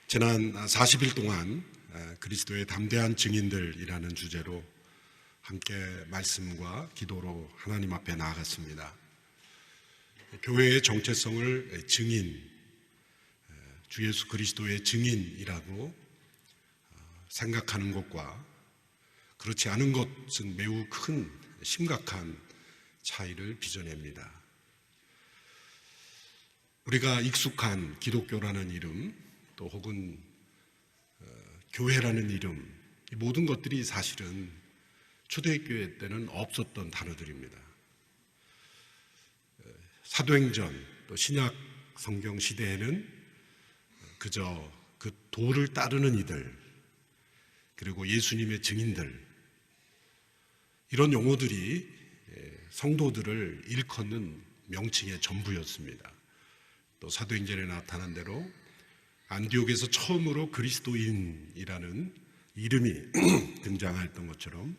지난 40일 동안 그리스도의 담대한 증인들이라는 주제로 함께 말씀과 기도로 하나님 앞에 나아갔습니다. 교회의 정체성을 증인, 주 예수 그리스도의 증인이라고 생각하는 것과 그렇지 않은 것은 매우 큰 심각한 차이를 빚어냅니다. 우리가 익숙한 기독교라는 이름, 또 혹은 교회라는 이름, 이 모든 것들이 사실은 초대교회 때는 없었던 단어들입니다. 사도행전 또 신약 성경 시대에는 그저 그 도를 따르는 이들, 그리고 예수님의 증인들, 이런 용어들이 성도들을 일컫는 명칭의 전부였습니다. 또 사도행전에 나타난 대로 안디옥에서 처음으로 그리스도인이라는 이름이 등장했던 것처럼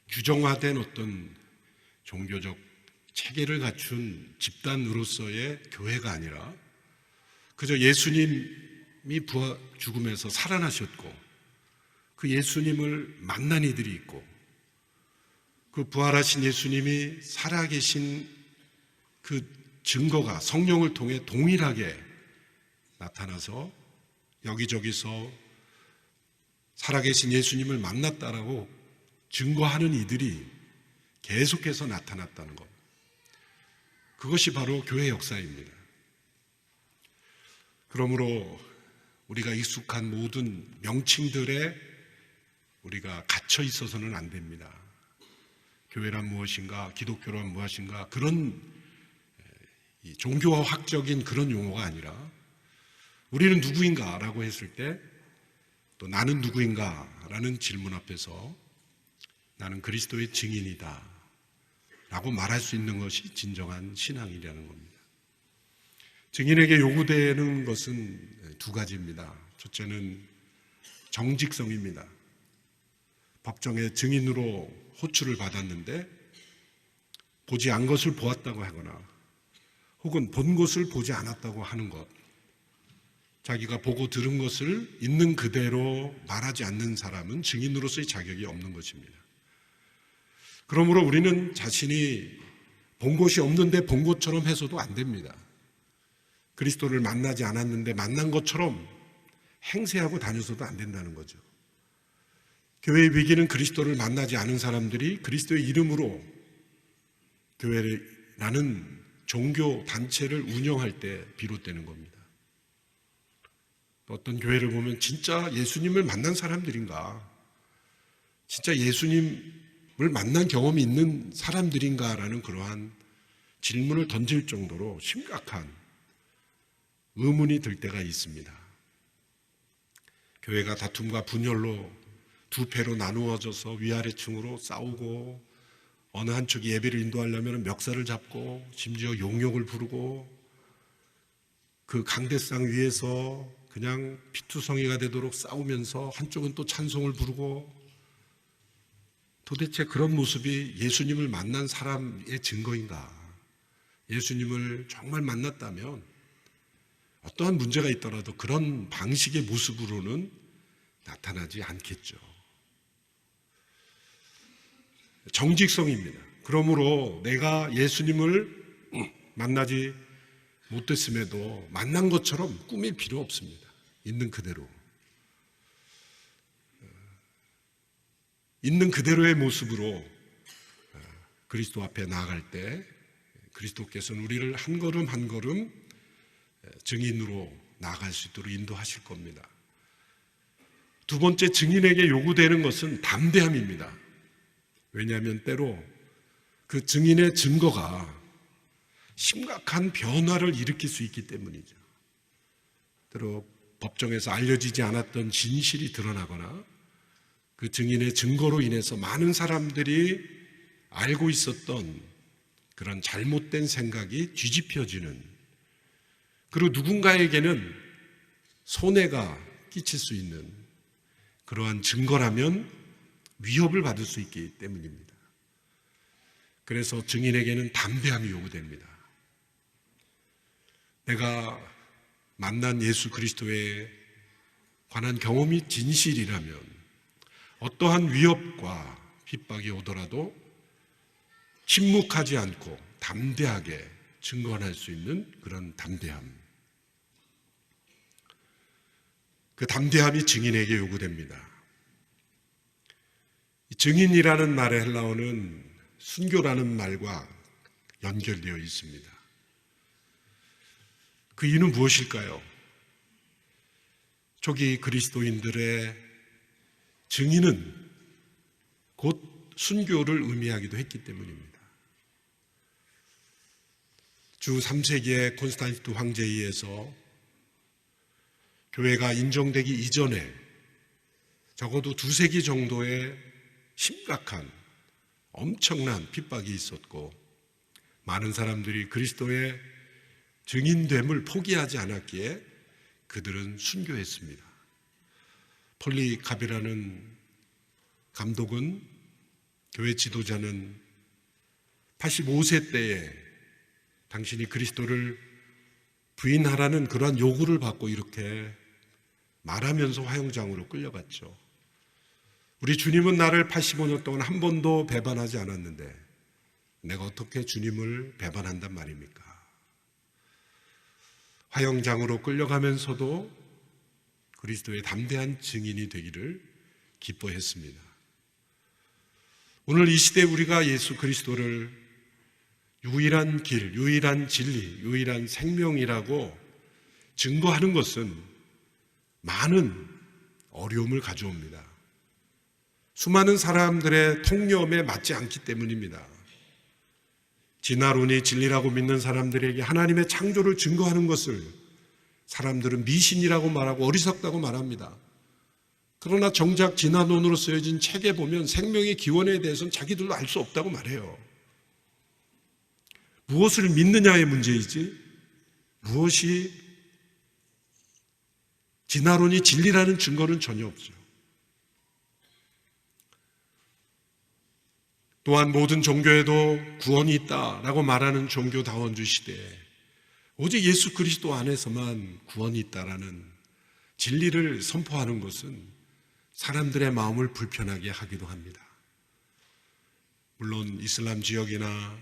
규정화된 어떤 종교적 체계를 집단으로서의 교회가 아니라 그저 예수님이 죽음에서 살아나셨고 그 예수님을 만난 이들이 있고 그 부활하신 예수님이 살아계신 그 증거가 성령을 통해 동일하게 나타나서 여기저기서 살아계신 예수님을 만났다라고 증거하는 이들이 계속해서 나타났다는 것. 그것이 바로 교회 역사입니다. 그러므로 우리가 익숙한 모든 명칭들에 우리가 갇혀 있어서는 안 됩니다. 교회란 무엇인가, 기독교란 무엇인가, 그런 종교학적인 그런 용어가 아니라 우리는 누구인가라고 했을 때 또 나는 누구인가라는 질문 앞에서 나는 그리스도의 증인이다 라고 말할 수 있는 것이 진정한 신앙이라는 겁니다. 증인에게 요구되는 것은 두 가지입니다. 첫째는 정직성입니다. 법정에 증인으로 호출을 받았는데 보지 않은 것을 보았다고 하거나 혹은 본 것을 보지 않았다고 하는 것, 자기가 보고 들은 것을 있는 그대로 말하지 않는 사람은 증인으로서의 자격이 없는 것입니다. 그러므로 우리는 자신이 본 것이 없는데 본 것처럼 해서도 안 됩니다. 그리스도를 만나지 않았는데 만난 것처럼 행세하고 다녀서도 안 된다는 거죠. 교회의 위기는 그리스도를 만나지 않은 사람들이 그리스도의 이름으로 교회라는 종교 단체를 운영할 때 비롯되는 겁니다. 어떤 교회를 보면 진짜 예수님을 만난 사람들인가, 진짜 예수님을 만난 경험이 있는 사람들인가라는 그러한 질문을 던질 정도로 심각한 의문이 들 때가 있습니다. 교회가 다툼과 분열로 두 패로 나누어져서 위아래층으로 싸우고 어느 한쪽이 예배를 인도하려면 멱살을 잡고 심지어 용역을 부르고 그 강대상 위에서 그냥 피투성이가 되도록 싸우면서 한쪽은 또 찬송을 부르고, 도대체 그런 모습이 예수님을 만난 사람의 증거인가? 예수님을 정말 만났다면 어떠한 문제가 있더라도 그런 방식의 모습으로는 나타나지 않겠죠. 정직성입니다. 그러므로 내가 예수님을 만나지 못했음에도 만난 것처럼 꾸밀 필요 없습니다. 있는 그대로. 있는 그대로의 모습으로 그리스도 앞에 나아갈 때 그리스도께서는 우리를 한 걸음 한 걸음 증인으로 나아갈 수 있도록 인도하실 겁니다. 두 번째, 증인에게 요구되는 것은 담대함입니다. 왜냐하면 때로 그 증인의 증거가 심각한 변화를 일으킬 수 있기 때문이죠. 때로 법정에서 알려지지 않았던 진실이 드러나거나 그 증인의 증거로 인해서 많은 사람들이 알고 있었던 그런 잘못된 생각이 뒤집혀지는, 그리고 누군가에게는 손해가 끼칠 수 있는 그러한 증거라면 위협을 받을 수 있기 때문입니다. 그래서 증인에게는 담대함이 요구됩니다. 내가 만난 예수 그리스도에 관한 경험이 진실이라면 어떠한 위협과 핍박이 오더라도 침묵하지 않고 담대하게 증거할 수 있는 그런 담대함. 그 담대함이 증인에게 요구됩니다. 증인이라는 말의 헬라어는 순교라는 말과 연결되어 있습니다. 그 이유는 무엇일까요? 초기 그리스도인들의 증인은 곧 순교를 의미하기도 했기 때문입니다. 주 3세기의 콘스탄티누스 황제에 의해서 교회가 인정되기 이전에 적어도 2세기 정도의 심각한 엄청난 핍박이 있었고 많은 사람들이 그리스도의 증인됨을 포기하지 않았기에 그들은 순교했습니다. 폴리카베라는 감독은, 교회 지도자는 85세 때에 당신이 그리스도를 부인하라는 그러한 요구를 받고 이렇게 말하면서 화형장으로 끌려갔죠. 우리 주님은 나를 85년 동안 한 번도 배반하지 않았는데 내가 어떻게 주님을 배반한단 말입니까? 화형장으로 끌려가면서도 그리스도의 담대한 증인이 되기를 기뻐했습니다. 오늘 이 시대에 우리가 예수 그리스도를 유일한 길, 유일한 진리, 유일한 생명이라고 증거하는 것은 많은 어려움을 가져옵니다. 수많은 사람들의 통념에 맞지 않기 때문입니다. 진화론이 진리라고 믿는 사람들에게 하나님의 창조를 증거하는 것을 사람들은 미신이라고 말하고 어리석다고 말합니다. 그러나 정작 진화론으로 쓰여진 책에 보면 생명의 기원에 대해서는 자기들도 알 수 없다고 말해요. 무엇을 믿느냐의 문제이지 무엇이 진화론이 진리라는 증거는 전혀 없죠. 또한 모든 종교에도 구원이 있다라고 말하는 종교다원주의 시대에 오직 예수 그리스도 안에서만 구원이 있다라는 진리를 선포하는 것은 사람들의 마음을 불편하게 하기도 합니다. 물론 이슬람 지역이나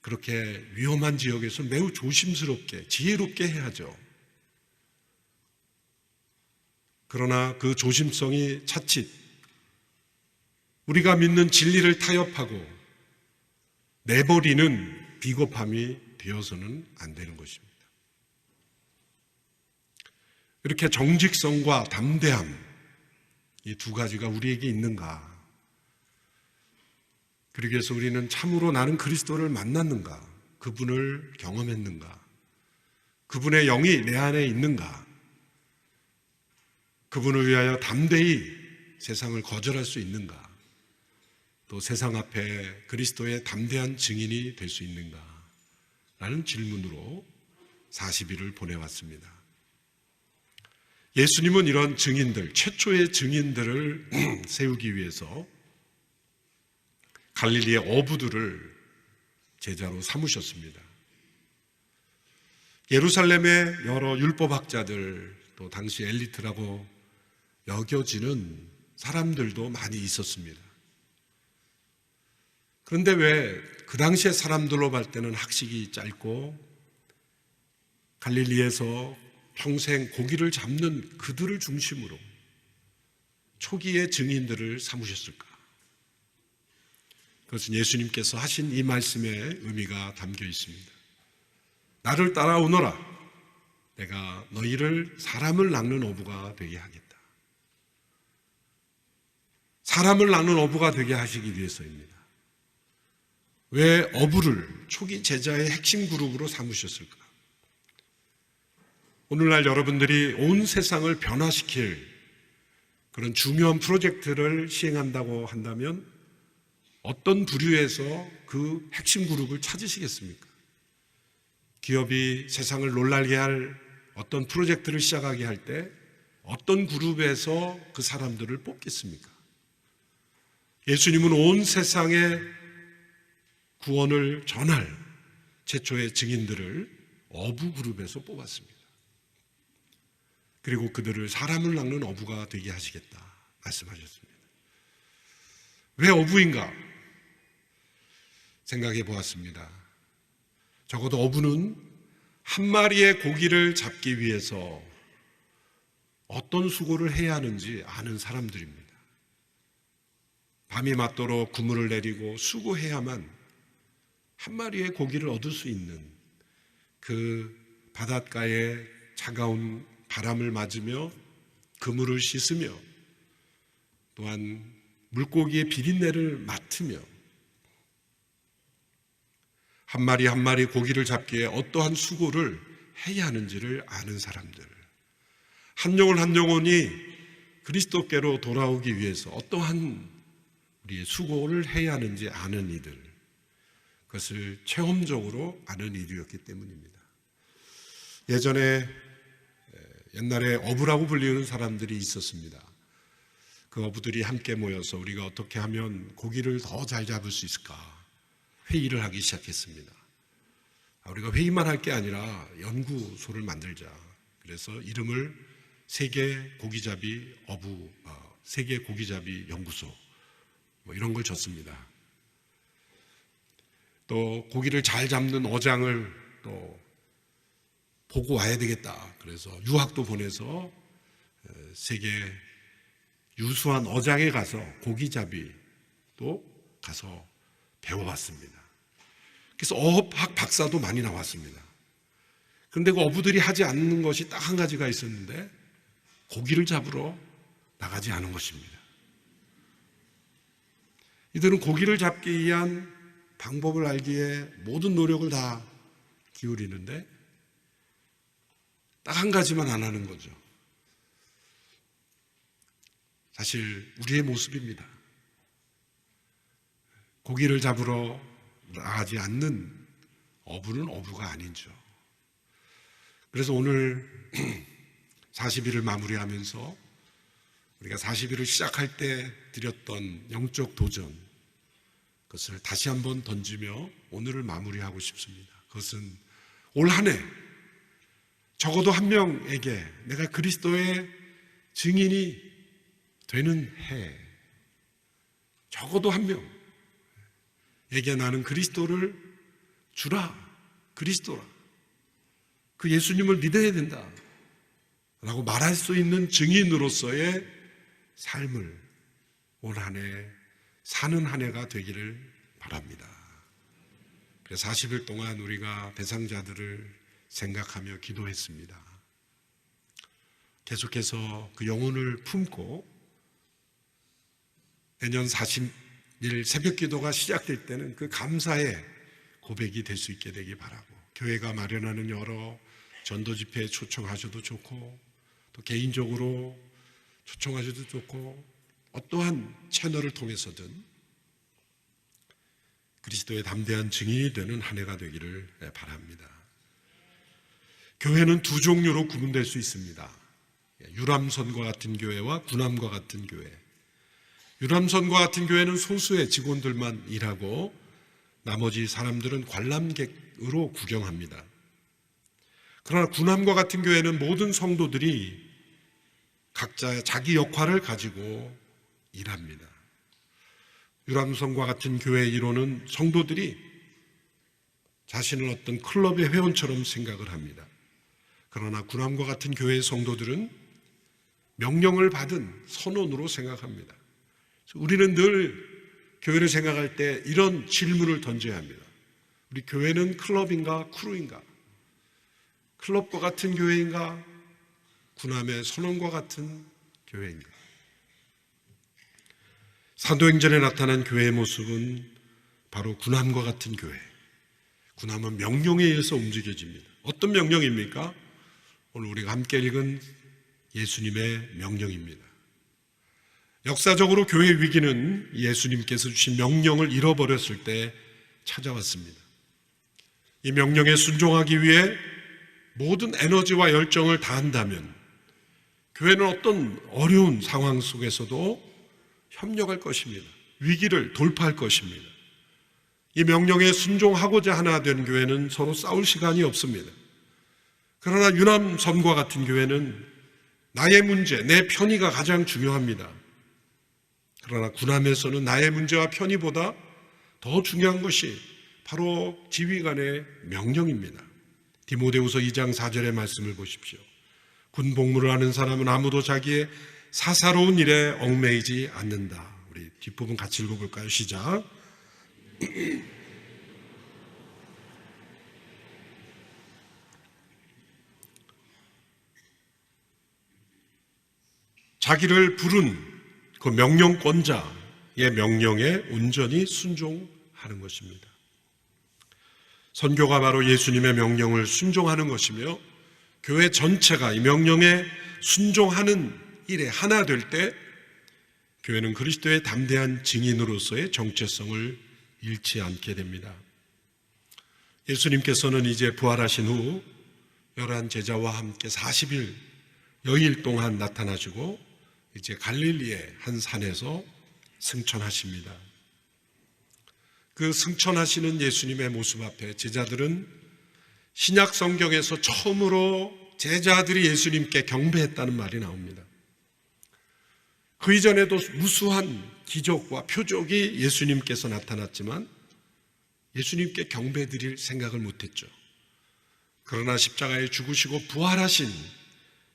그렇게 위험한 지역에서 매우 조심스럽게 지혜롭게 해야죠. 그러나 그 조심성이 차칫 우리가 믿는 진리를 타협하고 내버리는 비겁함이 되어서는 안 되는 것입니다. 이렇게 정직성과 담대함, 이 두 가지가 우리에게 있는가? 그러기 위해서 우리는 참으로 나는 그리스도를 만났는가? 그분을 경험했는가? 그분의 영이 내 안에 있는가? 그분을 위하여 담대히 세상을 거절할 수 있는가? 또 세상 앞에 그리스도의 담대한 증인이 될 수 있는가? 라는 질문으로 40일을 보내왔습니다. 예수님은 이런 증인들, 최초의 증인들을 세우기 위해서 갈릴리의 어부들을 제자로 삼으셨습니다. 예루살렘의 여러 율법학자들, 또 당시 엘리트라고 여겨지는 사람들도 많이 있었습니다. 그런데 왜 그 당시의 사람들로 볼 때는 학식이 짧고 갈릴리에서 평생 고기를 잡는 그들을 중심으로 초기의 증인들을 삼으셨을까? 그것은 예수님께서 하신 이 말씀에 의미가 담겨 있습니다. 나를 따라오너라. 내가 너희를 사람을 낚는 어부가 되게 하겠다. 사람을 낚는 어부가 되게 하시기 위해서입니다. 왜 어부를 초기 제자의 핵심 그룹으로 삼으셨을까? 오늘날 여러분들이 온 세상을 변화시킬 그런 중요한 프로젝트를 시행한다고 한다면 어떤 부류에서 그 핵심 그룹을 찾으시겠습니까? 기업이 세상을 놀라게 할 어떤 프로젝트를 시작하게 할 때 어떤 그룹에서 그 사람들을 뽑겠습니까? 예수님은 온 세상에 구원을 전할 최초의 증인들을 어부 그룹에서 뽑았습니다. 그리고 그들을 사람을 낚는 어부가 되게 하시겠다 말씀하셨습니다. 왜 어부인가 생각해 보았습니다. 적어도 어부는 한 마리의 고기를 잡기 위해서 어떤 수고를 해야 하는지 아는 사람들입니다. 밤이 맞도록 그물을 내리고 수고해야만 한 마리의 고기를 얻을 수 있는 그 바닷가의 차가운 바람을 맞으며 그물을 씻으며 또한 물고기의 비린내를 맡으며 한 마리 한 마리 고기를 잡기에 어떠한 수고를 해야 하는지를 아는 사람들, 한 영혼 한 영혼이 그리스도께로 돌아오기 위해서 어떠한 우리의 수고를 해야 하는지 아는 이들, 그것을 체험적으로 아는 일이었기 때문입니다. 옛날에 어부라고 불리는 사람들이 있었습니다. 그 어부들이 함께 모여서 우리가 어떻게 하면 고기를 더 잘 잡을 수 있을까 회의를 하기 시작했습니다. 우리가 회의만 할 게 아니라 연구소를 만들자. 그래서 이름을 세계 고기잡이 연구소 이런 걸 줬습니다. 또 고기를 잘 잡는 어장을 또 보고 와야 되겠다. 그래서 유학도 보내서 세계 유수한 어장에 가서 고기잡이도 가서 배워봤습니다. 그래서 어업학 박사도 많이 나왔습니다. 그런데 그 어부들이 하지 않는 것이 딱 한 가지가 있었는데 고기를 잡으러 나가지 않은 것입니다. 이들은 고기를 잡기 위한 방법을 알기에 모든 노력을 다 기울이는데 딱 한 가지만 안 하는 거죠. 사실 우리의 모습입니다. 고기를 잡으러 나가지 않는 어부는 어부가 아니죠. 그래서 오늘 40일을 마무리하면서 우리가 40일을 시작할 때 드렸던 영적 도전, 그것을 다시 한번 던지며 오늘을 마무리하고 싶습니다. 그것은 올 한 해 적어도 한 명에게 내가 그리스도의 증인이 되는 해, 적어도 한 명에게 나는 그리스도를 주라, 그리스도라, 그 예수님을 믿어야 된다 라고 말할 수 있는 증인으로서의 삶을 올 한 해 사는 한 해가 되기를 바랍니다. 그래서 40일 동안 우리가 대상자들을 생각하며 기도했습니다. 계속해서 그 영혼을 품고 내년 40일 새벽 기도가 시작될 때는 그 감사의 고백이 될 수 있게 되기 바라고, 교회가 마련하는 여러 전도 집회에 초청하셔도 좋고 또 개인적으로 초청하셔도 좋고 어떠한 채널을 통해서든 그리스도의 담대한 증인이 되는 한 해가 되기를 바랍니다. 교회는 두 종류로 구분될 수 있습니다. 유람선과 같은 교회와 군함과 같은 교회. 유람선과 같은 교회는 소수의 직원들만 일하고 나머지 사람들은 관람객으로 구경합니다. 그러나 군함과 같은 교회는 모든 성도들이 각자 자기 역할을 가지고 일합니다. 유람선과 같은 교회의 이론은 성도들이 자신을 어떤 클럽의 회원처럼 생각을 합니다. 그러나 군함과 같은 교회의 성도들은 명령을 받은 선원으로 생각합니다. 우리는 늘 교회를 생각할 때 이런 질문을 던져야 합니다. 우리 교회는 클럽인가 크루인가? 클럽과 같은 교회인가? 군함의 선원과 같은 교회인가? 사도행전에 나타난 교회의 모습은 바로 군함과 같은 교회. 군함은 명령에 의해서 움직여집니다. 어떤 명령입니까? 오늘 우리가 함께 읽은 예수님의 명령입니다. 역사적으로 교회의 위기는 예수님께서 주신 명령을 잃어버렸을 때 찾아왔습니다. 이 명령에 순종하기 위해 모든 에너지와 열정을 다한다면 교회는 어떤 어려운 상황 속에서도 협력할 것입니다. 위기를 돌파할 것입니다. 이 명령에 순종하고자 하나 된 교회는 서로 싸울 시간이 없습니다. 그러나 유람선과 같은 교회는 나의 문제, 내 편의가 가장 중요합니다. 그러나 군함에서는 나의 문제와 편의보다 더 중요한 것이 바로 지휘관의 명령입니다. 디모데후서 2장 4절의 말씀을 보십시오. 군 복무를 하는 사람은 아무도 자기의 사사로운 일에 얽매이지 않는다. 우리 뒷부분 같이 읽어볼까요? 시작. 자기를 부른 그 명령권자의 명령에 온전히 순종하는 것입니다. 선교가 바로 예수님의 명령을 순종하는 것이며 교회 전체가 이 명령에 순종하는 일에 하나 될 때 교회는 그리스도의 담대한 증인으로서의 정체성을 잃지 않게 됩니다. 예수님께서는 이제 부활하신 후 11 제자와 함께 40일 여일 동안 나타나시고 이제 갈릴리의 한 산에서 승천하십니다. 그 승천하시는 예수님의 모습 앞에 제자들은 신약 성경에서 처음으로 제자들이 예수님께 경배했다는 말이 나옵니다. 그 이전에도 무수한 기적과 표적이 예수님께서 나타났지만 예수님께 경배드릴 생각을 못했죠. 그러나 십자가에 죽으시고 부활하신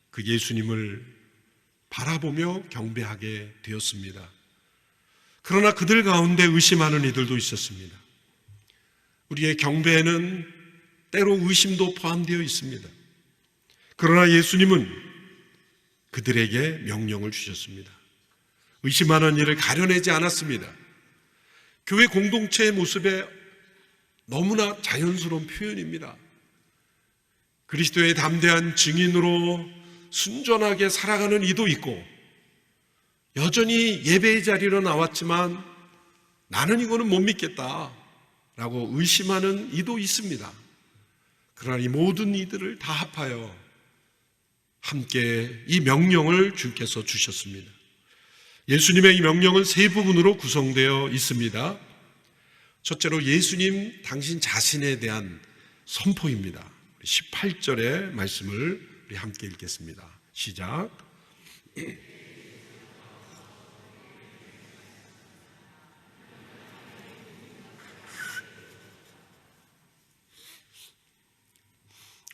그 예수님을 바라보며 경배하게 되었습니다. 그러나 그들 가운데 의심하는 이들도 있었습니다. 우리의 경배에는 때로 의심도 포함되어 있습니다. 그러나 예수님은 그들에게 명령을 주셨습니다. 의심하는 일을 가려내지 않았습니다. 교회 공동체의 모습에 너무나 자연스러운 표현입니다. 그리스도의 담대한 증인으로 순전하게 살아가는 이도 있고 여전히 예배의 자리로 나왔지만 나는 이거는 못 믿겠다 라고 의심하는 이도 있습니다. 그러나 이 모든 이들을 다 합하여 함께 이 명령을 주께서 주셨습니다. 예수님의 이 명령은 세 부분으로 구성되어 있습니다. 첫째로 예수님 당신 자신에 대한 선포입니다. 18절의 말씀을 우리 함께 읽겠습니다. 시작.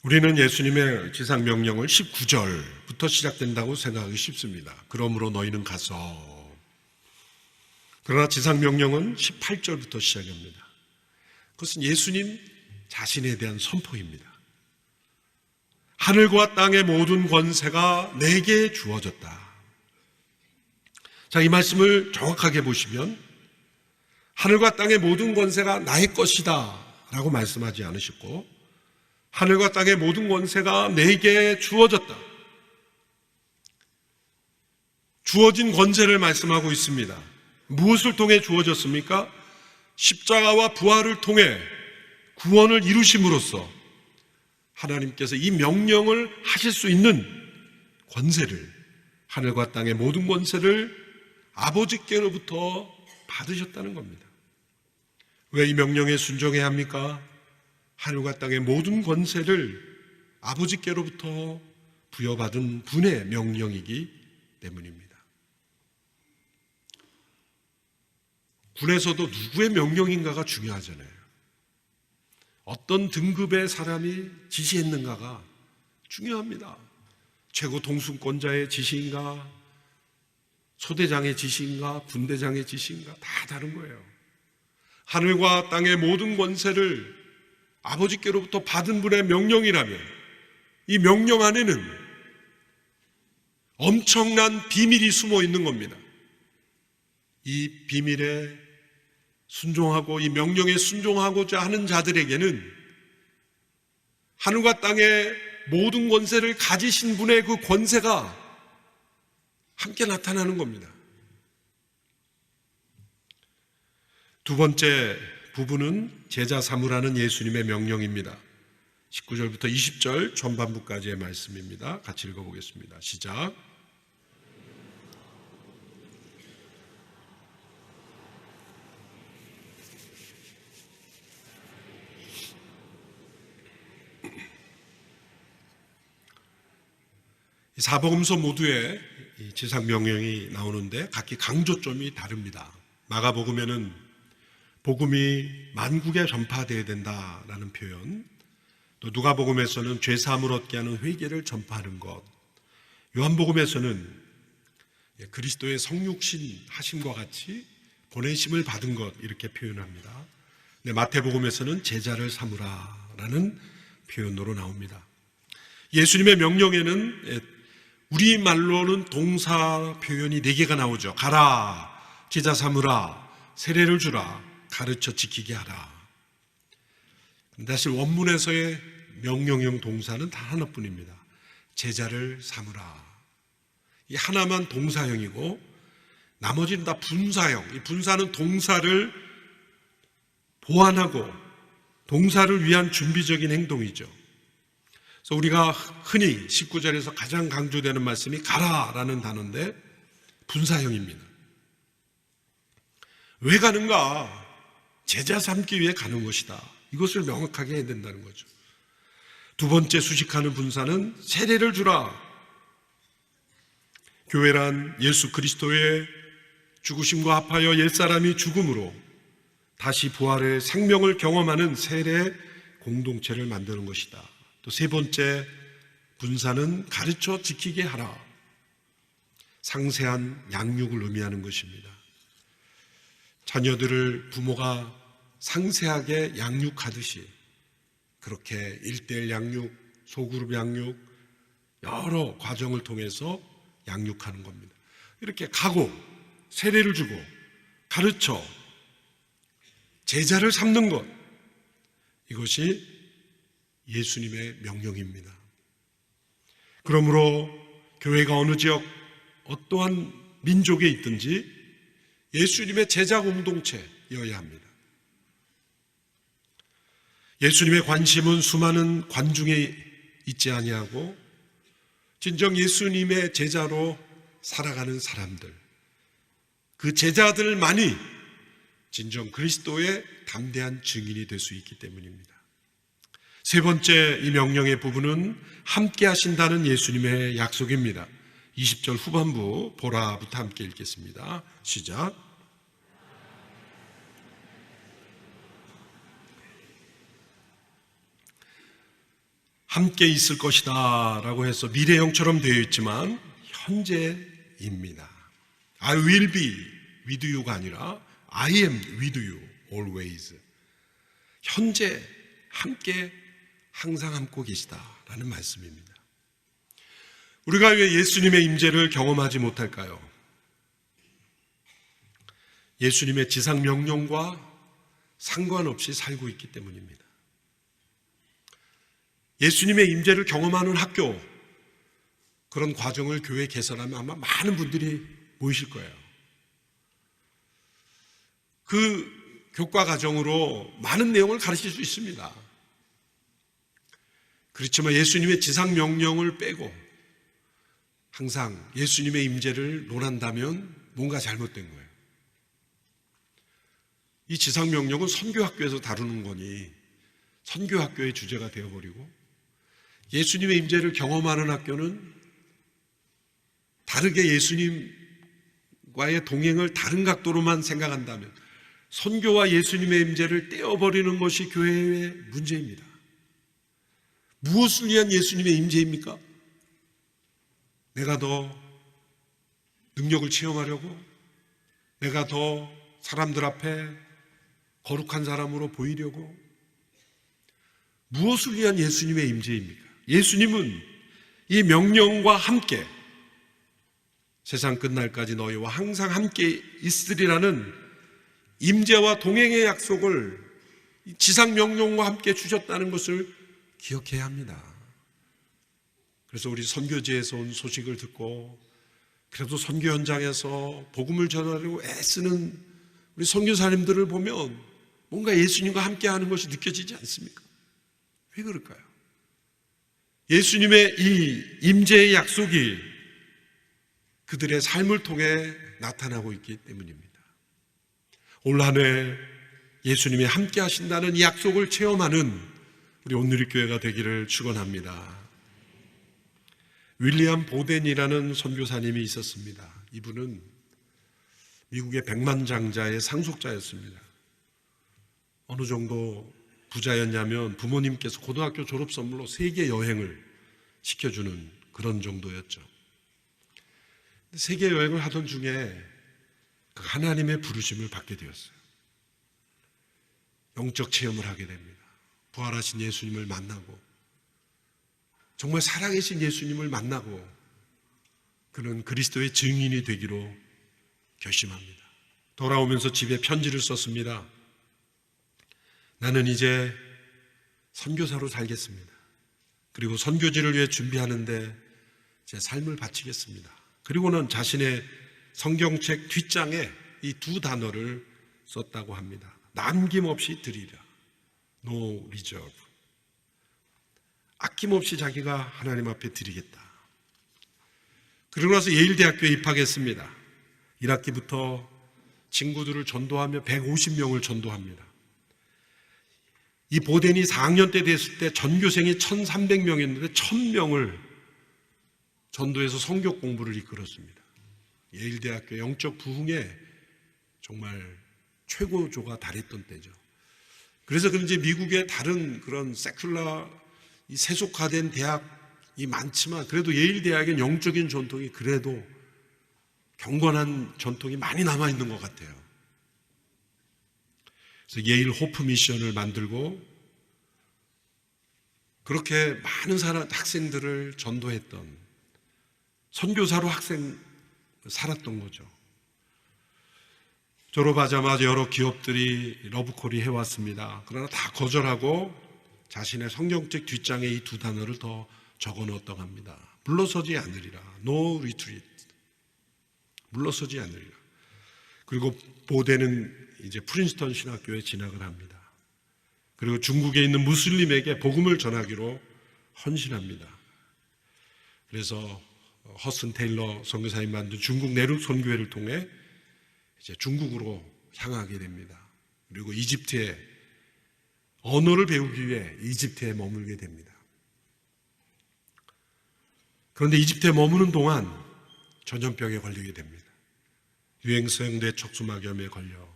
우리는 예수님의 지상명령을 19절부터 시작된다고 생각하기 쉽습니다. 그러므로 너희는 가서. 그러나 지상명령은 18절부터 시작합니다. 그것은 예수님 자신에 대한 선포입니다. 하늘과 땅의 모든 권세가 내게 주어졌다. 자, 이 말씀을 정확하게 보시면 하늘과 땅의 모든 권세가 나의 것이다 라고 말씀하지 않으셨고 하늘과 땅의 모든 권세가 내게 주어졌다. 주어진 권세를 말씀하고 있습니다. 무엇을 통해 주어졌습니까? 십자가와 부활을 통해 구원을 이루심으로써 하나님께서 이 명령을 하실 수 있는 권세를, 하늘과 땅의 모든 권세를 아버지께로부터 받으셨다는 겁니다. 왜 이 명령에 순종해야 합니까? 하늘과 땅의 모든 권세를 아버지께로부터 부여받은 분의 명령이기 때문입니다. 군에서도 누구의 명령인가가 중요하잖아요. 어떤 등급의 사람이 지시했는가가 중요합니다. 최고 통수권자의 지시인가, 소대장의 지시인가, 분대장의 지시인가 다 다른 거예요. 하늘과 땅의 모든 권세를 아버지께로부터 받은 분의 명령이라면 이 명령 안에는 엄청난 비밀이 숨어 있는 겁니다. 이 비밀에 순종하고 이 명령에 순종하고자 하는 자들에게는 하늘과 땅의 모든 권세를 가지신 분의 그 권세가 함께 나타나는 겁니다. 두 번째 부분은 제자 삼으라는 예수님의 명령입니다. 19절부터 20절 전반부까지의 말씀입니다. 같이 읽어보겠습니다. 시작. 사복음서 모두에 이 지상 명령이 나오는데 각기 강조점이 다릅니다. 마가복음에는 복음이 만국에 전파되어야 된다라는 표현, 또 누가복음에서는 죄사함을 얻게 하는 회개를 전파하는 것, 요한복음에서는 그리스도의 성육신 하심과 같이 보내심을 받은 것 이렇게 표현합니다. 마태복음에서는 제자를 삼으라라는 표현으로 나옵니다. 예수님의 명령에는 우리말로는 동사 표현이 4개가 나오죠. 가라, 제자 삼으라, 세례를 주라, 가르쳐 지키게 하라. 사실 원문에서의 명령형 동사는 단 하나뿐입니다. 제자를 삼으라. 이 하나만 동사형이고 나머지는 다 분사형. 이 분사는 동사를 보완하고 동사를 위한 준비적인 행동이죠. 그래서 우리가 흔히 19절에서 가장 강조되는 말씀이 가라라는 단어인데 분사형입니다. 왜 가는가? 제자 삼기 위해 가는 것이다. 이것을 명확하게 해야 된다는 거죠. 두 번째 수식하는 분사는 세례를 주라. 교회란 예수 그리스도의 죽으심과 합하여 옛사람이 죽음으로 다시 부활의 생명을 경험하는 세례 공동체를 만드는 것이다. 또 세 번째 분사는 가르쳐 지키게 하라. 상세한 양육을 의미하는 것입니다. 자녀들을 부모가 상세하게 양육하듯이 그렇게 1:1 양육, 소그룹 양육, 여러 과정을 통해서 양육하는 겁니다. 이렇게 가고 세례를 주고 가르쳐 제자를 삼는 것, 이것이 예수님의 명령입니다. 그러므로 교회가 어느 지역 어떠한 민족에 있든지 예수님의 제자 공동체여야 합니다. 예수님의 관심은 수많은 관중에 있지 아니하고 진정 예수님의 제자로 살아가는 사람들, 그 제자들만이 진정 그리스도의 담대한 증인이 될 수 있기 때문입니다. 세 번째 이 명령의 부분은 함께 하신다는 예수님의 약속입니다. 20절 후반부 보라부터 함께 읽겠습니다. 시작. 함께 있을 것이다 라고 해서 미래형처럼 되어 있지만 현재입니다. I will be with you가 아니라 I am with you always. 현재 함께 항상 함께 계시다라는 말씀입니다. 우리가 왜 예수님의 임재를 경험하지 못할까요? 예수님의 지상 명령과 상관없이 살고 있기 때문입니다. 예수님의 임재를 경험하는 학교, 그런 과정을 교회에 개설하면 아마 많은 분들이 모이실 거예요. 그 교과 과정으로 많은 내용을 가르칠 수 있습니다. 그렇지만 예수님의 지상 명령을 빼고 항상 예수님의 임재를 논한다면 뭔가 잘못된 거예요. 이 지상 명령은 선교학교에서 다루는 거니 선교학교의 주제가 되어버리고, 예수님의 임재를 경험하는 학교는 다르게 예수님과의 동행을 다른 각도로만 생각한다면 선교와 예수님의 임재를 떼어버리는 것이 교회의 문제입니다. 무엇을 위한 예수님의 임재입니까? 내가 더 능력을 체험하려고, 내가 더 사람들 앞에 거룩한 사람으로 보이려고, 무엇을 위한 예수님의 임재입니까? 예수님은 이 명령과 함께 세상 끝날까지 너희와 항상 함께 있으리라는 임재와 동행의 약속을 지상 명령과 함께 주셨다는 것을 기억해야 합니다. 그래서 우리 선교지에서 온 소식을 듣고 그래도 선교 현장에서 복음을 전하려고 애쓰는 우리 선교사님들을 보면 뭔가 예수님과 함께하는 것이 느껴지지 않습니까? 왜 그럴까요? 예수님의 이 임재의 약속이 그들의 삶을 통해 나타나고 있기 때문입니다. 올 한 해 예수님이 함께 하신다는 이 약속을 체험하는 우리 온누리교회가 되기를 축원합니다. 윌리엄 보덴이라는 선교사님이 있었습니다. 이분은 미국의 백만장자의 상속자였습니다. 어느 정도 부자였냐면 부모님께서 고등학교 졸업 선물로 세계 여행을 시켜주는 그런 정도였죠. 세계 여행을 하던 중에 하나님의 부르심을 받게 되었어요. 영적 체험을 하게 됩니다. 부활하신 예수님을 만나고 정말 살아계신 예수님을 만나고 그는 그리스도의 증인이 되기로 결심합니다. 돌아오면서 집에 편지를 썼습니다. 나는 이제 선교사로 살겠습니다. 그리고 선교지를 위해 준비하는데 제 삶을 바치겠습니다. 그리고는 자신의 성경책 뒷장에 이 두 단어를 썼다고 합니다. 남김없이 드리라. No reserve. 아낌없이 자기가 하나님 앞에 드리겠다. 그러고 나서 예일대학교에 입학했습니다. 1학기부터 친구들을 전도하며 150명을 전도합니다. 이 보덴이 4학년 때 됐을 때 전교생이 1,300명이었는데 1,000명을 전도해서 성경 공부를 이끌었습니다. 예일대학교 영적 부흥에 정말 최고조가 달했던 때죠. 그래서 그런지 미국의 다른 그런 세큘러 이 세속화된 대학이 많지만 그래도 예일대학의 영적인 전통이 그래도 경건한 전통이 많이 남아있는 것 같아요. 그래서 예일 호프 미션을 만들고 그렇게 많은 학생들을 전도했던 선교사로 살았던 거죠. 졸업하자마자 여러 기업들이 러브콜이 해왔습니다. 그러나 다 거절하고 자신의 성경책 뒷장에 이 두 단어를 더 적어 넣었다고 합니다. 물러서지 않으리라. No retreat. 물러서지 않으리라. 그리고 보덴은 이제 프린스턴 신학교에 진학을 합니다. 그리고 중국에 있는 무슬림에게 복음을 전하기로 헌신합니다. 그래서 허슨 테일러 선교사님 만든 중국 내륙 선교회를 통해 이제 중국으로 향하게 됩니다. 그리고 이집트에 언어를 배우기 위해 이집트에 머물게 됩니다. 그런데 이집트에 머무는 동안 전염병에 걸리게 됩니다. 유행성 뇌척수막염에 걸려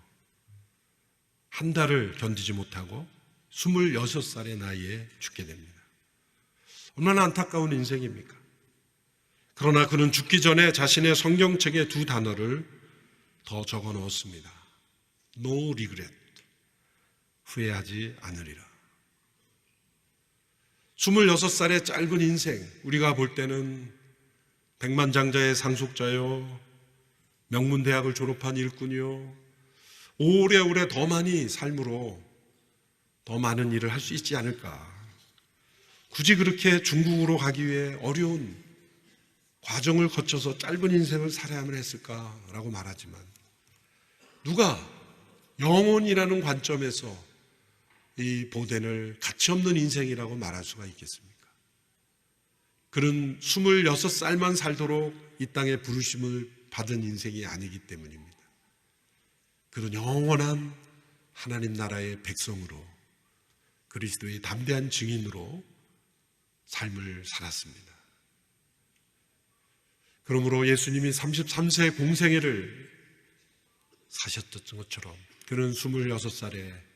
한 달을 견디지 못하고 26살의 나이에 죽게 됩니다. 얼마나 안타까운 인생입니까? 그러나 그는 죽기 전에 자신의 성경책에 두 단어를 더 적어 넣었습니다. No regret. 후회하지 않으리라. 26살의 짧은 인생, 우리가 볼 때는 백만장자의 상속자요, 명문대학을 졸업한 일꾼이요, 오래오래 더 많이 삶으로 더 많은 일을 할 수 있지 않을까. 굳이 그렇게 중국으로 가기 위해 어려운 과정을 거쳐서 짧은 인생을 살아야만 했을까라고 말하지만 누가 영혼이라는 관점에서 이 보덴을 가치없는 인생이라고 말할 수가 있겠습니까? 그는 26살만 살도록 이 땅에 부르심을 받은 인생이 아니기 때문입니다. 그는 영원한 하나님 나라의 백성으로 그리스도의 담대한 증인으로 삶을 살았습니다. 그러므로 예수님이 33세의 공생애를 사셨던 것처럼 그는 26살에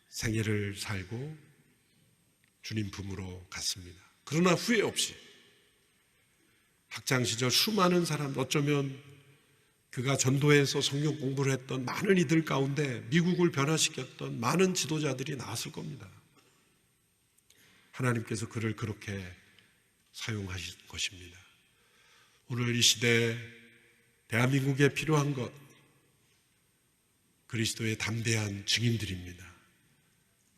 생애를 살고 주님 품으로 갔습니다. 그러나 후회 없이 학창시절 수많은 사람, 어쩌면 그가 전도해서 성경 공부를 했던 많은 이들 가운데 미국을 변화시켰던 많은 지도자들이 나왔을 겁니다. 하나님께서 그를 그렇게 사용하신 것입니다. 오늘 이 시대에 대한민국에 필요한 것, 그리스도의 담대한 증인들입니다.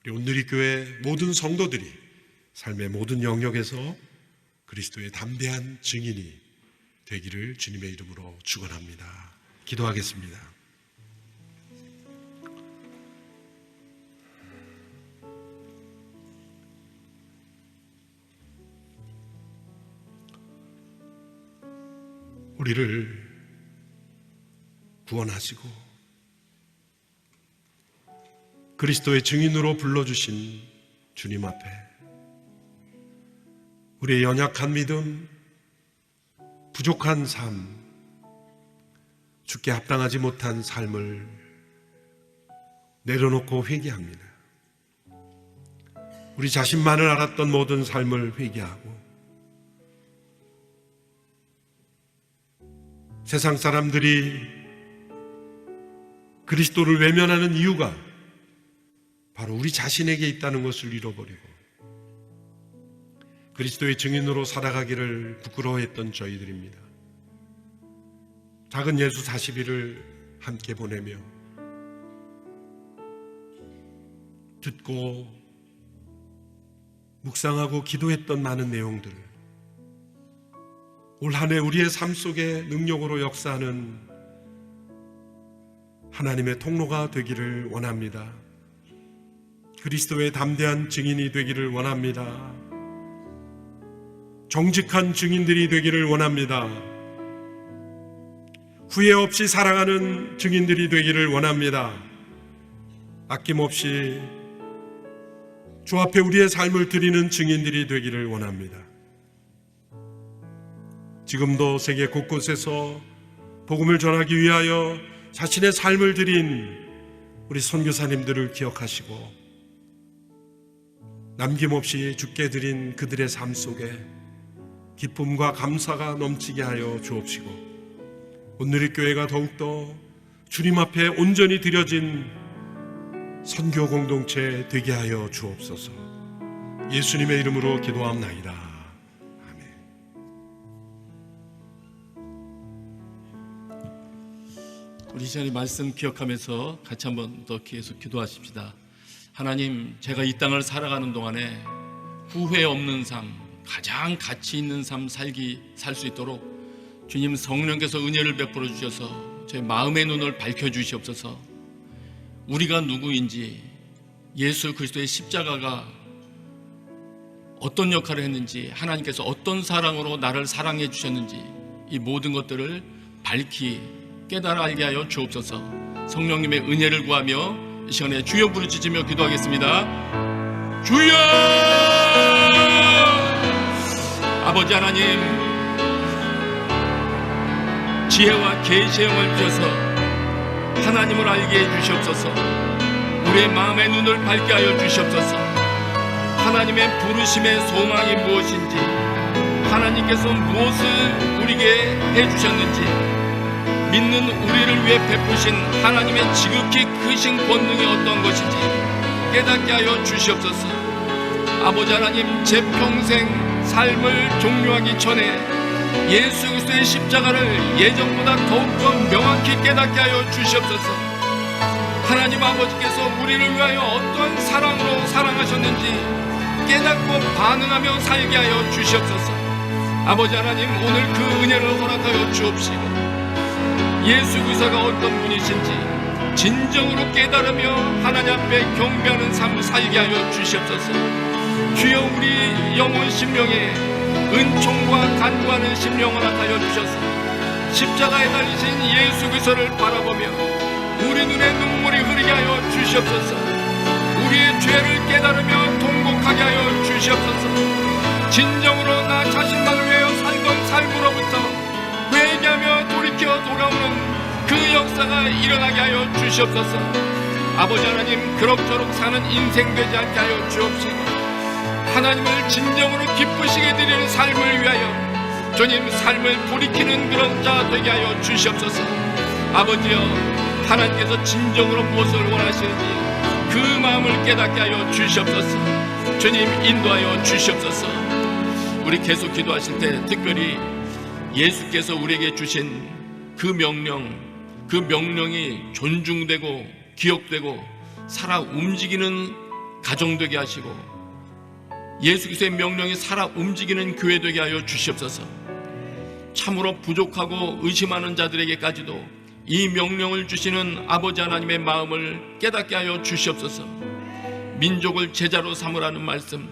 우리 온누리교회 모든 성도들이 삶의 모든 영역에서 그리스도의 담대한 증인이 되기를 주님의 이름으로 축원합니다. 기도하겠습니다. 우리를 구원하시고 그리스도의 증인으로 불러주신 주님 앞에 우리의 연약한 믿음, 부족한 삶, 주께 합당하지 못한 삶을 내려놓고 회개합니다. 우리 자신만을 알았던 모든 삶을 회개하고 세상 사람들이 그리스도를 외면하는 이유가 바로 우리 자신에게 있다는 것을 잃어버리고 그리스도의 증인으로 살아가기를 부끄러워했던 저희들입니다. 작은 예수 40일을 함께 보내며 듣고 묵상하고 기도했던 많은 내용들, 올 한 해 우리의 삶 속에 능력으로 역사하는 하나님의 통로가 되기를 원합니다. 그리스도의 담대한 증인이 되기를 원합니다. 정직한 증인들이 되기를 원합니다. 후회 없이 사랑하는 증인들이 되기를 원합니다. 아낌없이 주 앞에 우리의 삶을 드리는 증인들이 되기를 원합니다. 지금도 세계 곳곳에서 복음을 전하기 위하여 자신의 삶을 드린 우리 선교사님들을 기억하시고 남김없이 주께 드린 그들의 삶 속에 기쁨과 감사가 넘치게 하여 주옵시고 온누리교회가 더욱더 주님 앞에 온전히 드려진 선교 공동체 되게 하여 주옵소서. 예수님의 이름으로 기도합나이다. 아멘. 우리 시간에 말씀 기억하면서 같이 한번 더 계속 기도하십시다. 하나님, 제가 이 땅을 살아가는 동안에 후회 없는 삶, 가장 가치 있는 삶 살 수 있도록 주님 성령께서 은혜를 베풀어 주셔서 제 마음의 눈을 밝혀주시옵소서. 우리가 누구인지, 예수 그리스도의 십자가가 어떤 역할을 했는지, 하나님께서 어떤 사랑으로 나를 사랑해 주셨는지 이 모든 것들을 밝히 깨달아 알게 하여 주옵소서. 성령님의 은혜를 구하며 이 시간에 주여 부르짖으며 기도하겠습니다. 주여! 아버지 하나님, 지혜와 계시의 영을 주셔서 하나님을 알게 해주시옵소서. 우리의 마음의 눈을 밝게 하여 주시옵소서. 하나님의 부르심의 소망이 무엇인지, 하나님께서 무엇을 우리에게 해주셨는지, 믿는 우리를 위해 베푸신 하나님의 지극히 크신 권능이 어떤 것인지 깨닫게 하여 주시옵소서. 아버지 하나님, 제 평생 삶을 종료하기 전에 예수 그리스도의 십자가를 예전보다 더욱더 명확히 깨닫게 하여 주시옵소서. 하나님 아버지께서 우리를 위하여 어떠한 사랑으로 사랑하셨는지 깨닫고 반응하며 살게 하여 주시옵소서. 아버지 하나님, 오늘 그 은혜를 허락하여 주옵시고 예수 그리스도가 어떤 분이신지 진정으로 깨달으며 하나님 앞에 경배하는 삶을 살게 하여 주시옵소서. 주여, 우리 영혼 심령에 은총과 간구하는 심령을 허락하여 주셔서 십자가에 달리신 예수 그리스도를 바라보며 우리 눈에 눈물이 흐르게 하여 주시옵소서. 우리의 죄를 깨달으며 통곡하게 하여 주시옵소서. 진정으로 나 자신만을 위하여 살던 삶으로부터 회개하며 돌이켜 돌아오는 그 역사가 일어나게 하여 주시옵소서. 아버지 하나님, 그럭저럭 사는 인생 되지 않게 하여 주옵시고 하나님을 진정으로 기쁘시게 드리는 삶을 위하여 주님 삶을 돌이키는 그런 자 되게 하여 주시옵소서. 아버지여, 하나님께서 진정으로 무엇을 원하시는지 그 마음을 깨닫게 하여 주시옵소서. 주님 인도하여 주시옵소서. 우리 계속 기도하실 때 특별히 예수께서 우리에게 주신 그 명령이 존중되고 기억되고 살아 움직이는 가정 되게 하시고 예수 그리스도의 명령이 살아 움직이는 교회 되게 하여 주시옵소서. 참으로 부족하고 의심하는 자들에게까지도 이 명령을 주시는 아버지 하나님의 마음을 깨닫게 하여 주시옵소서. 민족을 제자로 삼으라는 말씀,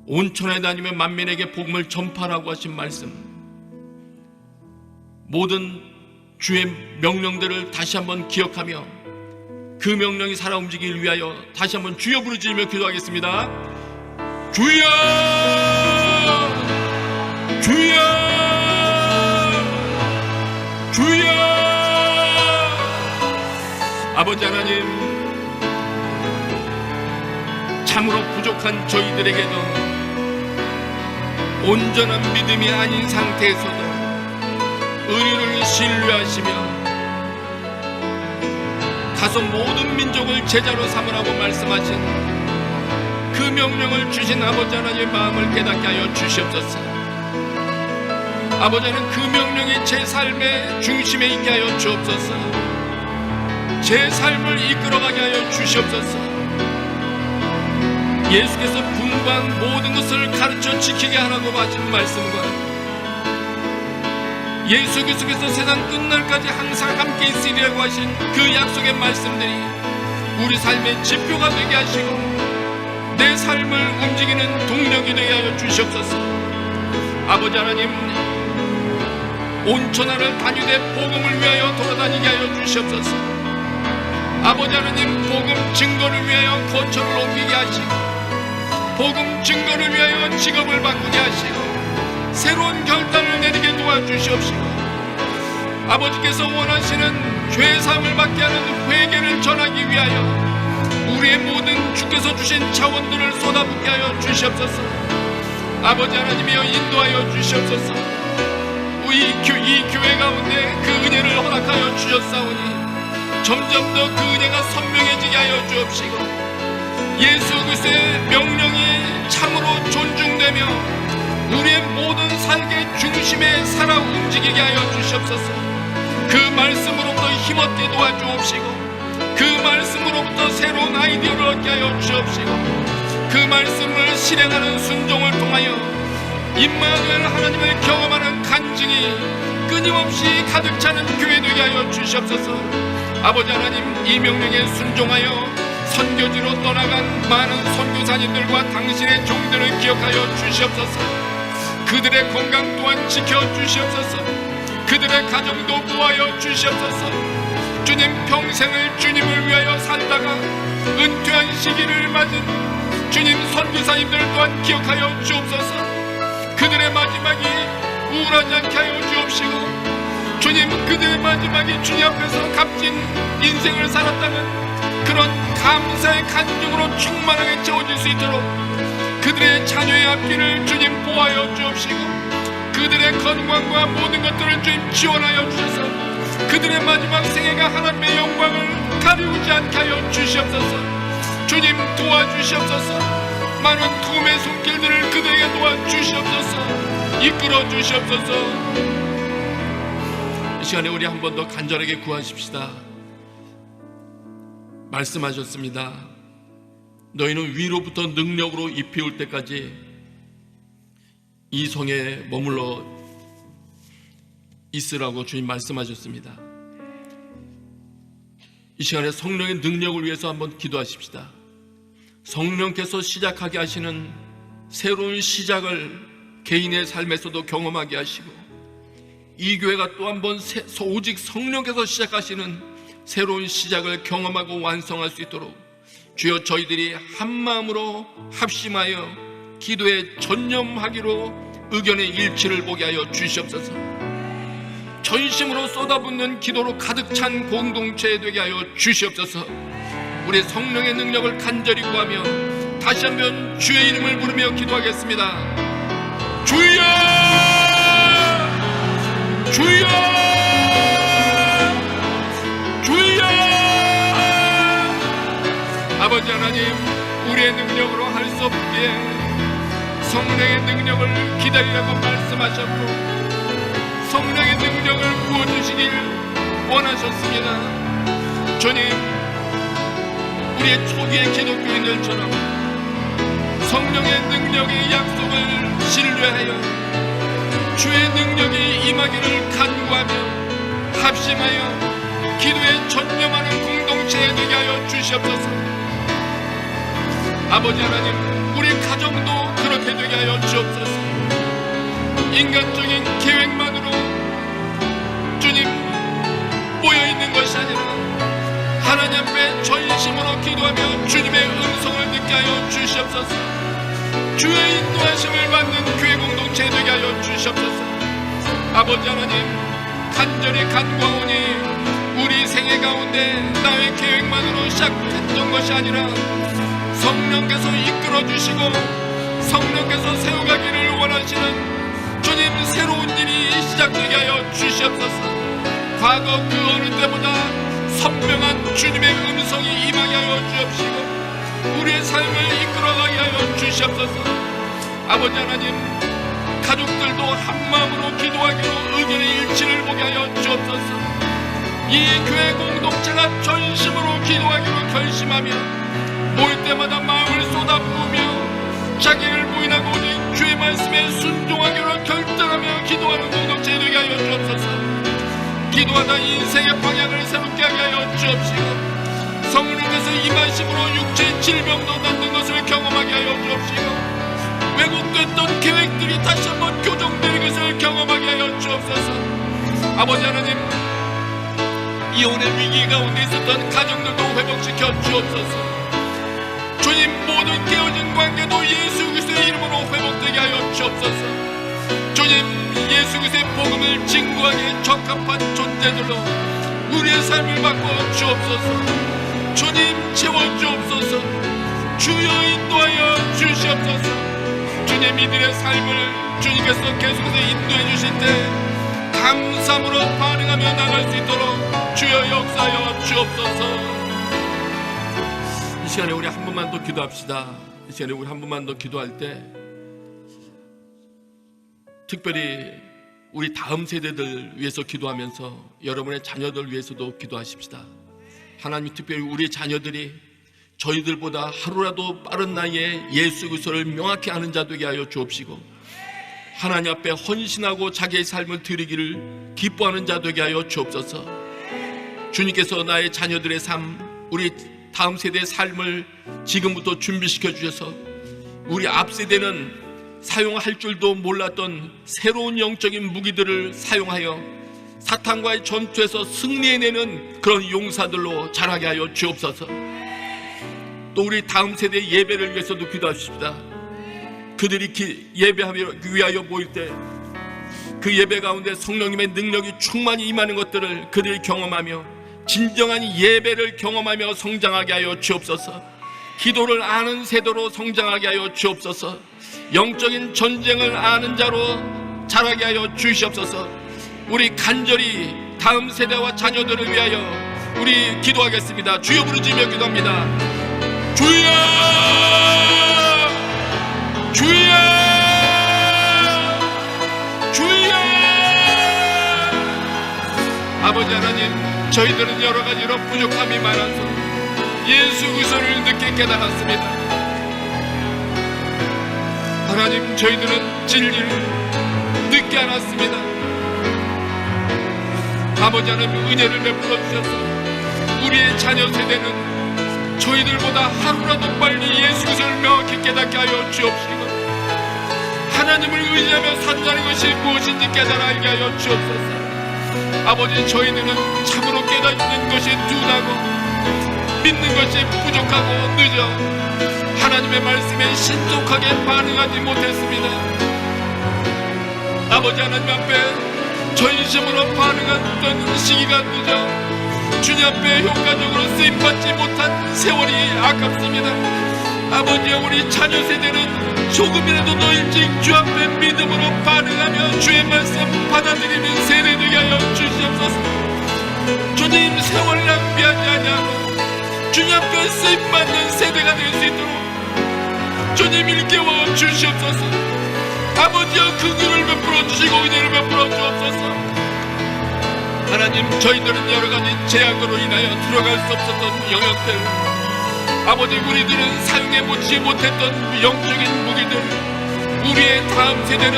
온천에 다니며 만민에게 복음을 전파라고 하신 말씀, 모든 주의 명령들을 다시 한번 기억하며 그 명령이 살아 움직이길 위하여 다시 한번 주여 부르짖으며 기도하겠습니다. 주여 주여 주여. 아버지 하나님, 참으로 부족한 저희들에게도 온전한 믿음이 아닌 상태에서도 의리를 신뢰하시며 가서 모든 민족을 제자로 삼으라고 말씀하신 그 명령을 주신 아버지 하나님의 마음을 깨닫게 하여 주시옵소서. 아버지 하나님, 그 명령이 제 삶의 중심에 있게 하여 주옵소서. 제 삶을 이끌어가게 하여 주시옵소서. 예수께서 분부한 모든 것을 가르쳐 지키게 하라고 하신 말씀과 예수 그리스도께서 세상 끝날까지 항상 함께 있으리라고 하신 그 약속의 말씀들이 우리 삶의 지표가 되게 하시고 내 삶을 움직이는 동력이 되게 하여 주시옵소서. 아버지 하나님, 온 천하를 다니되 복음을 위하여 돌아다니게 하여 주시옵소서. 아버지 하나님, 복음 증거를 위하여 거처를 옮기게 하시고 복음 증거를 위하여 직업을 바꾸게 하시고 새로운 결단을 내리게 도와주시옵시고 아버지께서 원하시는 죄사함을 받게 하는 회개를 전하기 위하여 우리의 모든 주께서 주신 자원들을 쏟아붓게 하여 주시옵소서. 아버지 하나님이여 인도하여 주시옵소서. 이 교회 가운데 그 은혜를 허락하여 주셨사오니 점점 더 그 은혜가 선명해지게 하여 주옵시고 예수 그리스도의 명령이 참으로 존중되며 우리의 모든 삶의 중심에 살아 움직이게 하여 주시옵소서. 그 말씀으로부터 힘없게 도와주옵시고 그 말씀으로부터 새로운 아이디어를 얻게 하여 주옵시고 그 말씀을 실행하는 순종을 통하여 임마누엘 하나님을 경험하는 간증이 끊임없이 가득 차는 교회 되게 하여 주시옵소서. 아버지 하나님, 이 명령에 순종하여 선교지로 떠나간 많은 선교사님들과 당신의 종들을 기억하여 주시옵소서. 그들의 건강 또한 지켜주시옵소서. 그들의 가정도 보호하여 주시옵소서. 주님, 평생을 주님을 위하여 살다가 은퇴한 시기를 맞은 주님 선교사님들 또한 기억하여 주옵소서. 그들의 마지막이 우울하지 않게 하여 주옵시고 주님, 그들의 마지막이 주님 앞에서 값진 인생을 살았다는 그런 감사의 간증으로 충만하게 채워질 수 있도록 그들의 자녀의 앞길을 주님 보호하여 주옵시고 그들의 건강과 모든 것들을 주님 지원하여 주셔서 그들의 마지막 생애가 하나님의 영광을 가리우지 않게 하여 주시옵소서. 주님, 도와주시옵소서. 많은 도움의 손길들을 그들에게 도와주시옵소서. 이끌어 주시옵소서. 이 시간에 우리 한 번 더 간절하게 구하십시다. 말씀하셨습니다. 너희는 위로부터 능력으로 입혀올 때까지 이 성에 머물러 있으라고 주님 말씀하셨습니다. 이 시간에 성령의 능력을 위해서 한번 기도하십시다. 성령께서 시작하게 하시는 새로운 시작을 개인의 삶에서도 경험하게 하시고 이 교회가 또 한 번 오직 성령께서 시작하시는 새로운 시작을 경험하고 완성할 수 있도록 주여 저희들이 한마음으로 합심하여 기도에 전념하기로 의견의 일치를 보게 하여 주시옵소서. 전심으로 쏟아붓는 기도로 가득 찬 공동체 되게 하여 주시옵소서. 우리 성령의 능력을 간절히 구하며 다시 한번 주의 이름을 부르며 기도하겠습니다. 주여! 주여! 주여! 아버지 하나님, 우리의 능력으로 할 수 없기에 성령의 능력을 기다리라고 말씀하셨고 성령의 능력을 부어주시길 원하셨습니다. 주님, 우리의 초기의 기독교인들처럼 성령의 능력의 약속을 신뢰하여 주의 능력이 임하기를 간구하며 합심하여 기도에 전념하는 공동체 되게 하여 주시옵소서. 아버지 하나님, 우리 가정도 그렇게 되게 하여 주옵소서. 인간적인 계획만으로 주님 모여있는 것이 아니라 하나님 앞에 전심으로 기도하며 주님의 음성을 듣게 하여 주시옵소서. 주의 인도하심을 받는 교회 공동체 되게 하여 주시옵소서. 아버지 하나님, 간절히 간구하오니 우리 생애 가운데 나의 계획만으로 시작했던 것이 아니라 성령께서 이끌어주시고 성령께서 세워가기를 원하시는 주님 새로운 일이 시작되게 하여 주시옵소서. 과거 그 어느 때보다 선명한 주님의 음성이 임하게 하여 주옵시고 우리의 삶을 이끌어가게 하여 주시옵소서. 아버지 하나님, 가족들도 한마음으로 기도하기로 의견의 일치를 보게 하여 주옵소서. 이 교회 공동체가 전심으로 기도하기로 결심하며 모일 때마다 마음을 쏟아부으며 자기를 부인하고 오직 주의 말씀에 순종하기로 결단하며 기도하는 공동체 되게 하여 주옵소서. 기도하다 인생의 방향을 새롭게 하게 하여 주옵시고 성령께서 임하심으로 육체의 질병도 낫는 것을 경험하게 하여 주옵시고 왜곡됐던 계획들이 다시 한번 교정되는 것을 경험하게 하여 주옵소서. 아버지 하나님, 이혼의 위기 가운데 있었던 가정들도 회복시켜 주옵소서. 주님, 모든 깨어진 관계도 예수 그리스도의 이름으로 회복되게 하여 주옵소서. 주님, 예수 그리스도의 복음을 증거하기에 적합한 존재들로 우리의 삶을 바꿔 주옵소서. 주님, 채워주옵소서. 주여 인도하여 주시옵소서. 주님, 이들의 삶을 주님께서 계속해서 인도해 주실 때 감사함으로 반응하며 나갈 수 있도록 주여 역사하여 주옵소서. 이 시간에 우리 한 번만 더 기도합시다. 이 시간에 우리 한 번만 더 기도할 때 특별히 우리 다음 세대들 위해서 기도하면서 여러분의 자녀들 위해서도 기도하십시다. 하나님, 특별히 우리 자녀들이 저희들보다 하루라도 빠른 나이에 예수 그리스도를 명확히 아는 자 되게 하여 주옵시고 하나님 앞에 헌신하고 자기의 삶을 드리기를 기뻐하는 자 되게 하여 주옵소서. 주님께서 나의 자녀들의 삶, 우리 다음 세대의 삶을 지금부터 준비시켜 주셔서 우리 앞 세대는 사용할 줄도 몰랐던 새로운 영적인 무기들을 사용하여 사탄과의 전투에서 승리해내는 그런 용사들로 자라게 하여 주옵소서. 또 우리 다음 세대의 예배를 위해서도 기도하십시다. 그들이 예배하기 위하여 모일 때 그 예배 가운데 성령님의 능력이 충만히 임하는 것들을 그들이 경험하며 진정한 예배를 경험하며 성장하게 하여 주옵소서. 기도를 아는 세대로 성장하게 하여 주옵소서. 영적인 전쟁을 아는 자로 자라게 하여 주시옵소서. 우리 간절히 다음 세대와 자녀들을 위하여 우리 기도하겠습니다. 주여 부르짖으며 기도합니다. 주여, 주여, 주여. 아버지 하나님, 저희들은 여러 가지로 부족함이 많아서 예수 그리스도를 늦게 깨달았습니다. 하나님, 저희들은 진리를 늦게 알았습니다. 아버지 하나님, 은혜를 베풀어 주셔서 우리의 자녀 세대는 저희들보다 하루라도 빨리 예수 그리스도를 명확히 깨닫게 하여 주옵시고 하나님을 의지하며 산다는 것이 무엇인지 깨달아 알게 하여 주옵소서. 아버지, 저희들은 참으로 깨닫는 것이 둔하고 믿는 것이 부족하고 늦어 하나님의 말씀에 신속하게 반응하지 못했습니다. 아버지 하나님 앞에 전심으로 반응했던 시기가 늦어 주님 앞에 효과적으로 쓰임받지 못한 세월이 아깝습니다. 아버지, 우리 자녀 세대는 조금이라도 더 일찍 주 앞에 믿음으로 반응하며 주의 말씀 받아들이는 세대 되게 하여 주시옵소서. 주님, 세월 낭비하지 아니하고 주님 앞에 쓰임받는 세대가 될 수 있도록 주님 일깨워 주시옵소서. 아버지여, 긍휼을 베풀어 주시고 은혜를 베풀어 주옵소서. 하나님, 저희들은 여러 가지 제약으로 인하여 들어갈 수 없었던 영역들, 아버지, 우리들은 사용해보지 못했던 영적인 무기들, 우리의 다음 세대는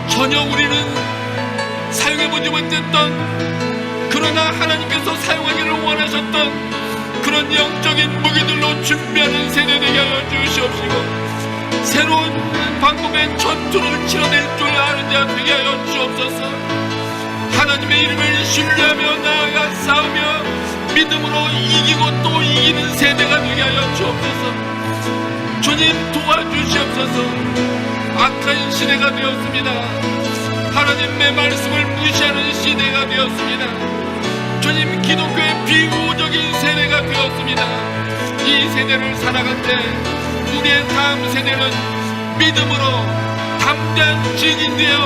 전혀 우리는 사용해보지 못했던, 그러나 하나님께서 사용하기를 원하셨던 그런 영적인 무기들로 준비하는 세대 되게 하여 주시옵시고 새로운 방법의 전투를 치러낼 줄 아는 자 되게 하여 주옵소서. 하나님의 이름을 신뢰하며 나아가 싸우며 믿음으로 이기고 또 이기는 세대가 되게 하여 주옵소서. 주님 도와주시옵소서. 악한 시대가 되었습니다. 하나님의 말씀을 무시하는 시대가 되었습니다. 주님, 기독교의 비우호적인 세대가 되었습니다. 이 세대를 살아갈 때 우리의 다음 세대는 믿음으로 담대한 증인 되어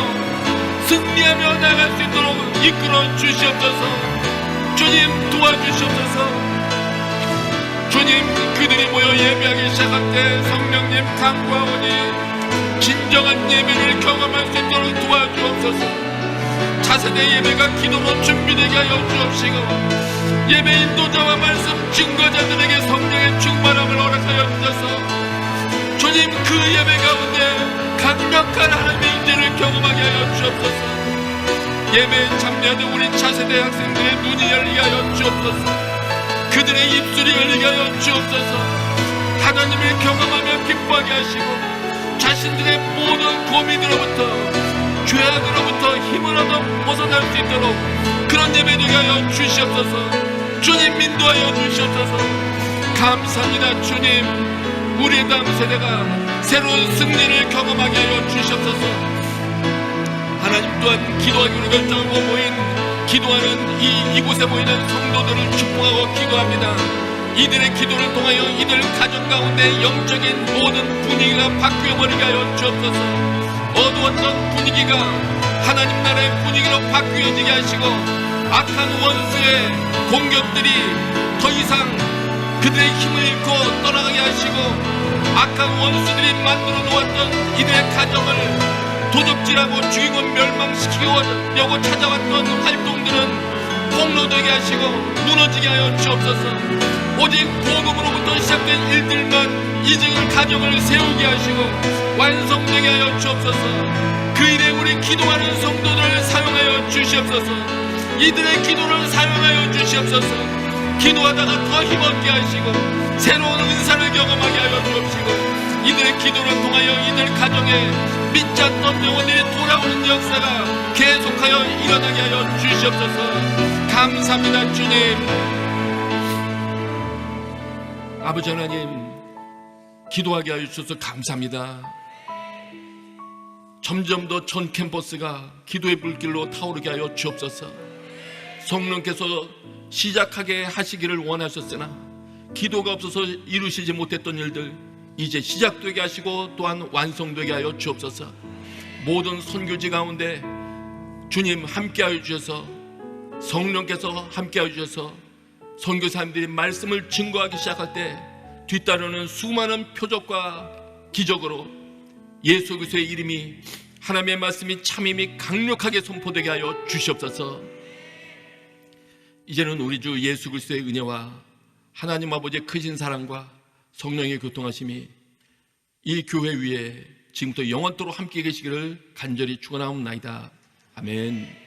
승리하며 나갈 수 있도록 이끌어 주시옵소서. 주님 도와주시옵소서. 주님, 그들이 모여 예배하기 시작할 때 성령님 강구하오니 진정한 예배를 경험할 수 있도록 도와주옵소서. 차세대 예배가 기도로 준비되게 하여 주옵시고 예배 인도자와 말씀 증거자들에게 성령의 충만함을 허락하여 주셔서 주님, 그 예배 가운데 강력한 하나님의 인재를 경험하게 하여 주옵소서. 예배에 참여하는 우리 차세대 학생들의 눈이 열리게 하여 주옵소서. 그들의 입술이 열리게 하여 주옵소서. 하나님을 경험하며 기뻐하게 하시고 자신들의 모든 고민으로부터 죄악으로부터 힘을 얻어 벗어날 수 있도록 그런 예배 되게 하여 주시옵소서. 주님, 인도하여 주시옵소서. 감사합니다. 주님, 우리의 다음 세대가 새로운 승리를 경험하게 하여 주시옵소서. 하나님 또한 기도하기로 결정하고 모인 기도하는 이곳에 모이는 성도들을 축복하고 기도합니다. 이들의 기도를 통하여 이들 가정 가운데 영적인 모든 분위기가 바뀌어버리게 하여 주옵소서. 어두웠던 분위기가 하나님 나라의 분위기로 바뀌어지게 하시고 악한 원수의 공격들이 더 이상 그들의 힘을 잃고 떠나가게 하시고 악한 원수들이 만들어 놓았던 이들의 가정을 도적질하고 죽이고 멸망시키려고 찾아왔던 활동들은 폭로되게 하시고 무너지게 하여 주옵소서. 오직 복음으로부터 시작된 일들만 이적인 가정을 세우게 하시고 완성되게 하여 주옵소서. 그 일에 우리 기도하는 성도들을 사용하여 주시옵소서. 이들의 기도를 사용하여 주시옵소서. 기도하다가 더 힘없게 하시고 새로운 은사를 경험하게 하여 주옵시고 이들의 기도를 통하여 이들 가정에 믿지 않던 영혼들이 돌아오는 역사가 계속하여 일어나게 하여 주시옵소서. 감사합니다. 주님, 아버지 하나님, 기도하게 하여 주셔서 감사합니다. 점점 더 전 캠퍼스가 기도의 불길로 타오르게 하여 주옵소서. 성령께서 시작하게 하시기를 원하셨으나 기도가 없어서 이루시지 못했던 일들 이제 시작되게 하시고 또한 완성되게 하여 주옵소서. 모든 선교지 가운데 주님 함께하여 주셔서 성령께서 함께하여 주셔서 선교사님들이 말씀을 증거하기 시작할 때 뒤따르는 수많은 표적과 기적으로 예수 그리스도의 이름이 하나님의 말씀이 참임이 강력하게 선포되게 하여 주시옵소서. 이제는 우리 주 예수 그리스도의 은혜와 하나님 아버지의 크신 사랑과 성령의 교통하심이 이 교회 위에 지금부터 영원토록 함께 계시기를 간절히 축원하옵나이다. 아멘.